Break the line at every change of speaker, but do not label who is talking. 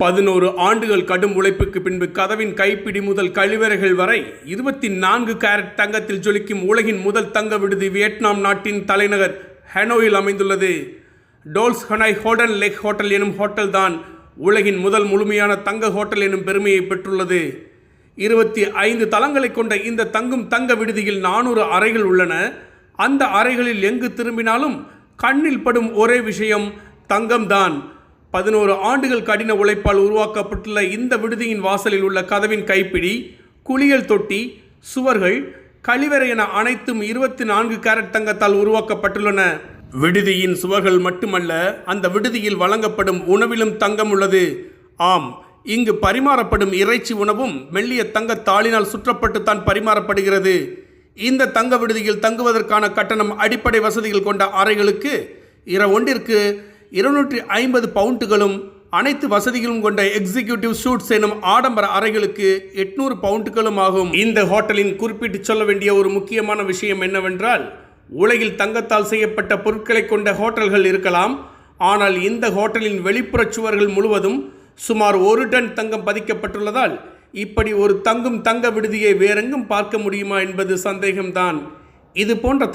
11 ஆண்டுகள் கடும் உழைப்புக்கு பின்பு கதவின் கைப்பிடி முதல் கழிவறைகள் வரை 24 கேரட் தங்கத்தில் ஜொலிக்கும் உலகின் முதல் தங்க விடுதி வியட்நாம் நாட்டின் தலைநகர் ஹனோயில் அமைந்துள்ளது. டோல்ஸ் ஹனாய் ஹோடன் லேக் ஹோட்டல் எனும் ஹோட்டல் தான் உலகின் முதல் முழுமையான தங்க ஹோட்டல் எனும் பெருமையை பெற்றுள்ளது. 25 தளங்களை கொண்ட இந்த தங்க விடுதியில் 400 அறைகள் உள்ளன. அந்த அறைகளில் எங்கு திரும்பினாலும் கண்ணில் படும் ஒரே விஷயம் தங்கம்தான். 11 ஆண்டுகள் கடின உழைப்பால் உருவாக்கப்பட்டுள்ள இந்த விடுதியின் வாசலில் உள்ள கதவின் கைப்பிடி, குளியல் தொட்டி, சுவர்கள், கழிவறை என அனைத்தும் 24 கேரட் தங்கத்தால் உருவாக்கப்பட்டுள்ளன. விடுதியின் சுவர்கள் மட்டுமல்ல, அந்த விடுதியில் வழங்கப்படும் உணவிலும் தங்கம் உள்ளது. ஆம், இங்கு பரிமாறப்படும் இறைச்சி உணவும் மெல்லிய தங்க தாளினால் சுற்றப்பட்டுத்தான் பரிமாறப்படுகிறது. இந்த தங்க விடுதியில் தங்குவதற்கான கட்டணம் அடிப்படை வசதிகள் கொண்ட அறைகளுக்கு ஒன்றிற்கு 250 பவுண்டுகளும், அனைத்து வசதிகளும் கொண்ட எக்ஸிக்யூட்டிவ் சூட்ஸ் எனும் ஆடம்பர அறைகளுக்கு 800 பவுண்டுகளும் ஆகும். இந்த ஹோட்டலின் குறிப்பிட்டு சொல்ல வேண்டிய ஒரு முக்கியமான விஷயம் என்னவென்றால், உலகில் தங்கத்தால் செய்யப்பட்ட பொருட்களை கொண்ட ஹோட்டல்கள் இருக்கலாம். ஆனால் இந்த ஹோட்டலின் வெளிப்புற சுவர்கள் முழுவதும் சுமார் 1 டன் தங்கம் பதிக்கப்பட்டுள்ளதால் இப்படி ஒரு தங்க விடுதியை வேறெங்கும் பார்க்க முடியுமா என்பது சந்தேகம்தான். இது போன்ற